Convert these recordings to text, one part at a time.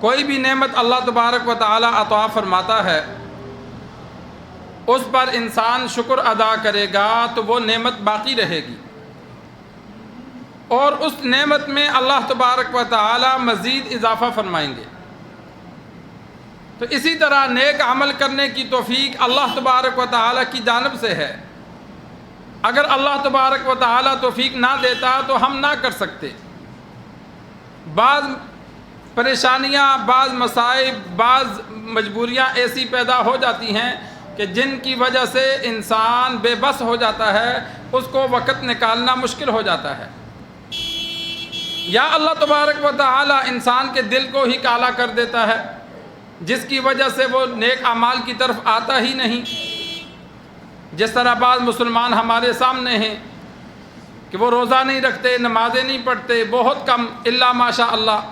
کوئی بھی نعمت اللہ تبارک و تعالی عطا فرماتا ہے اس پر انسان شکر ادا کرے گا تو وہ نعمت باقی رہے گی، اور اس نعمت میں اللہ تبارک و تعالی مزید اضافہ فرمائیں گے۔ تو اسی طرح نیک عمل کرنے کی توفیق اللہ تبارک و تعالی کی جانب سے ہے۔ اگر اللہ تبارک و تعالی توفیق نہ دیتا تو ہم نہ کر سکتے۔ بعض پریشانیاں، بعض مصائب، بعض مجبوریاں ایسی پیدا ہو جاتی ہیں کہ جن کی وجہ سے انسان بے بس ہو جاتا ہے، اس کو وقت نکالنا مشکل ہو جاتا ہے، یا اللہ تبارک و تعالی انسان کے دل کو ہی کالا کر دیتا ہے جس کی وجہ سے وہ نیک اعمال کی طرف آتا ہی نہیں۔ جس طرح بعض مسلمان ہمارے سامنے ہیں کہ وہ روزہ نہیں رکھتے، نمازیں نہیں پڑھتے، بہت کم، الا ماشاء اللہ۔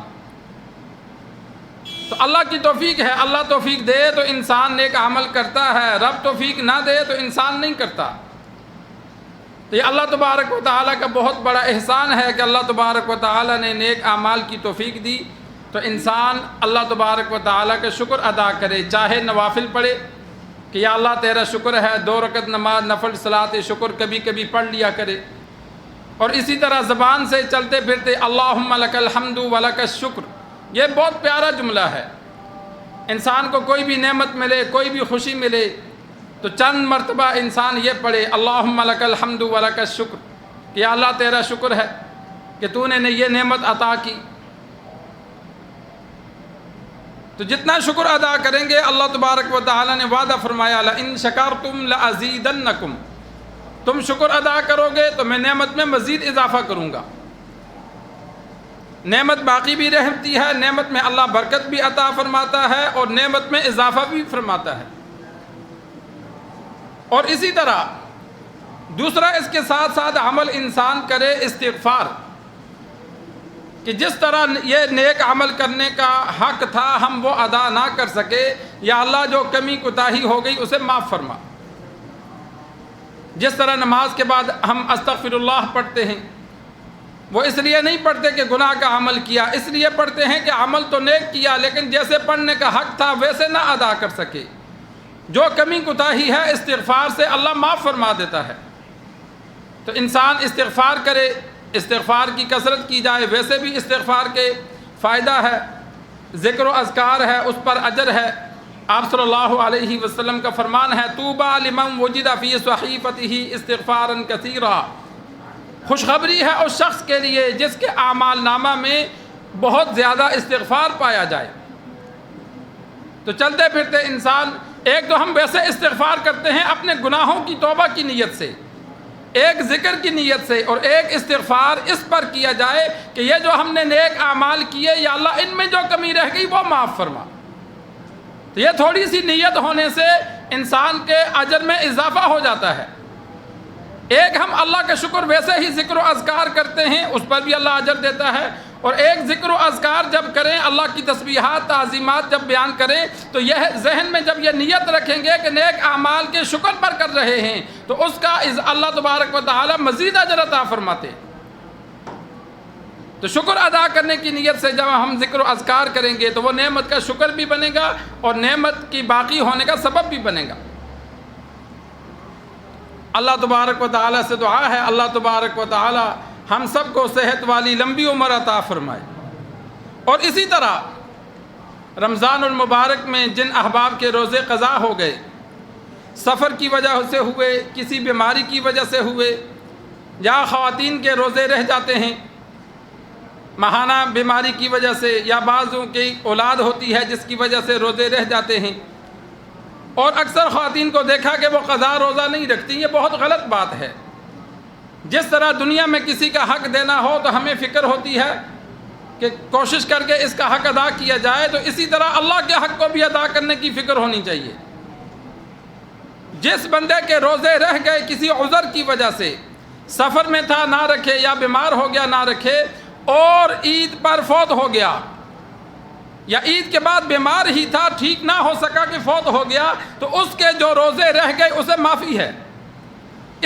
تو اللہ کی توفیق ہے، اللہ توفیق دے تو انسان نیک عمل کرتا ہے، رب توفیق نہ دے تو انسان نہیں کرتا۔ تو یہ اللہ تبارک و تعالیٰ کا بہت بڑا احسان ہے کہ اللہ تبارک و تعالیٰ نے نیک اعمال کی توفیق دی، تو انسان اللہ تبارک و تعالیٰ کا شکر ادا کرے، چاہے نوافل پڑھے کہ یا اللہ تیرا شکر ہے، 2 رکعت نماز نفل صلاۃ شکر کبھی کبھی پڑھ لیا کرے، اور اسی طرح زبان سے چلتے پھرتے اللہم لک الحمد ولک الشکر، یہ بہت پیارا جملہ ہے۔ انسان کو کوئی بھی نعمت ملے، کوئی بھی خوشی ملے تو چند مرتبہ انسان یہ پڑھے اللہم لک الحمد ولک الشکر کہ یا اللہ تیرا شکر ہے کہ تو نے یہ نعمت عطا کی۔ تو جتنا شکر ادا کریں گے، اللہ تبارک و تعالی نے وعدہ فرمایا لئن شکرتم لازیدنکم، تم شکر ادا کرو گے تو میں نعمت میں مزید اضافہ کروں گا۔ نعمت باقی بھی رہتی ہے، نعمت میں اللہ برکت بھی عطا فرماتا ہے اور نعمت میں اضافہ بھی فرماتا ہے۔ اور اسی طرح دوسرا اس کے ساتھ ساتھ عمل انسان کرے استغفار، کہ جس طرح یہ نیک عمل کرنے کا حق تھا ہم وہ ادا نہ کر سکے، یا اللہ جو کمی کوتاہی ہو گئی اسے معاف فرما۔ جس طرح نماز کے بعد ہم استغفر اللہ پڑھتے ہیں، وہ اس لیے نہیں پڑھتے کہ گناہ کا عمل کیا، اس لیے پڑھتے ہیں کہ عمل تو نیک کیا لیکن جیسے پڑھنے کا حق تھا ویسے نہ ادا کر سکے۔ جو کمی کوتاہی ہے استغفار سے اللہ معاف فرما دیتا ہے۔ تو انسان استغفار کرے، استغفار کی کثرت کی جائے، ویسے بھی استغفار کے فائدہ ہے، ذکر و اذکار ہے، اس پر اجر ہے۔ آپ صلی اللہ علیہ وسلم کا فرمان ہے طوبیٰ لمن وجد فی صحیفتہ استغفارا کثیرا، خوشخبری ہے اس شخص کے لیے جس کے اعمال نامہ میں بہت زیادہ استغفار پایا جائے۔ تو چلتے پھرتے انسان، ایک تو ہم ویسے استغفار کرتے ہیں اپنے گناہوں کی توبہ کی نیت سے، ایک ذکر کی نیت سے، اور ایک استغفار اس پر کیا جائے کہ یہ جو ہم نے نیک اعمال کیے یا اللہ ان میں جو کمی رہ گئی وہ معاف فرما۔ تو یہ تھوڑی سی نیت ہونے سے انسان کے اجر میں اضافہ ہو جاتا ہے۔ ایک ہم اللہ کا شکر ویسے ہی ذکر و اذکار کرتے ہیں، اس پر بھی اللہ اجر دیتا ہے، اور ایک ذکر و اذکار جب کریں، اللہ کی تسبیحات تعظیمات جب بیان کریں تو یہ ذہن میں جب یہ نیت رکھیں گے کہ نیک اعمال کے شکر پر کر رہے ہیں تو اس کا اللہ تبارک و تعالی مزید اجر عطا فرماتے۔ تو شکر ادا کرنے کی نیت سے جب ہم ذکر و اذکار کریں گے تو وہ نعمت کا شکر بھی بنے گا اور نعمت کی باقی ہونے کا سبب بھی بنے گا۔ اللہ تبارک و تعالی سے دعا ہے اللہ تبارک و تعالی ہم سب کو صحت والی لمبی عمر عطا فرمائے۔ اور اسی طرح رمضان المبارک میں جن احباب کے روزے قضا ہو گئے، سفر کی وجہ سے ہوئے، کسی بیماری کی وجہ سے ہوئے، یا خواتین کے روزے رہ جاتے ہیں ماہانہ بیماری کی وجہ سے، یا بعضوں کی اولاد ہوتی ہے جس کی وجہ سے روزے رہ جاتے ہیں، اور اکثر خواتین کو دیکھا کہ وہ قضا روزہ نہیں رکھتی، یہ بہت غلط بات ہے۔ جس طرح دنیا میں کسی کا حق دینا ہو تو ہمیں فکر ہوتی ہے کہ کوشش کر کے اس کا حق ادا کیا جائے، تو اسی طرح اللہ کے حق کو بھی ادا کرنے کی فکر ہونی چاہیے۔ جس بندے کے روزے رہ گئے کسی عذر کی وجہ سے، سفر میں تھا نہ رکھے، یا بیمار ہو گیا نہ رکھے، اور عید پر فوت ہو گیا، یا عید کے بعد بیمار ہی تھا ٹھیک نہ ہو سکا کہ فوت ہو گیا، تو اس کے جو روزے رہ گئے اسے معافی ہے،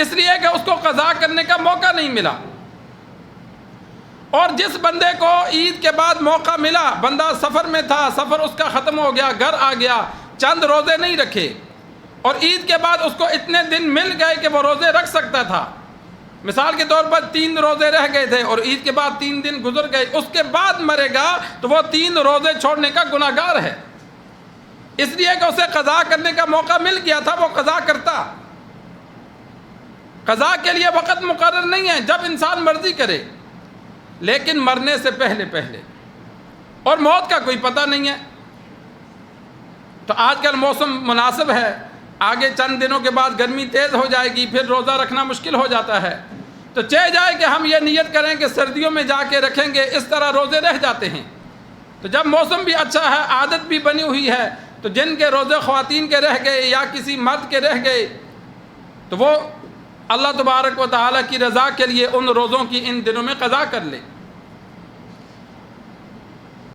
اس لیے کہ اس کو قضا کرنے کا موقع نہیں ملا۔ اور جس بندے کو عید کے بعد موقع ملا، بندہ سفر میں تھا، سفر اس کا ختم ہو گیا، گھر آ گیا، چند روزے نہیں رکھے، اور عید کے بعد اس کو اتنے دن مل گئے کہ وہ روزے رکھ سکتا تھا، مثال کے طور پر 3 روزے رہ گئے تھے اور عید کے بعد 3 دن گزر گئے، اس کے بعد مرے گا تو وہ 3 روزے چھوڑنے کا گناہگار ہے، اس لیے کہ اسے قضا کرنے کا موقع مل گیا تھا، وہ قضا کرتا۔ قضا کے لیے وقت مقرر نہیں ہے، جب انسان مرضی کرے، لیکن مرنے سے پہلے پہلے، اور موت کا کوئی پتہ نہیں ہے۔ تو آج کل موسم مناسب ہے، آگے چند دنوں کے بعد گرمی تیز ہو جائے گی، پھر روزہ رکھنا مشکل ہو جاتا ہے، تو چاہے جائے کہ ہم یہ نیت کریں کہ سردیوں میں جا کے رکھیں گے، اس طرح روزے رہ جاتے ہیں۔ تو جب موسم بھی اچھا ہے، عادت بھی بنی ہوئی ہے، تو جن کے روزے خواتین کے رہ گئے یا کسی مرد کے رہ گئے، تو وہ اللہ تبارک و تعالیٰ کی رضا کے لیے ان روزوں کی ان دنوں میں قضا کر لے۔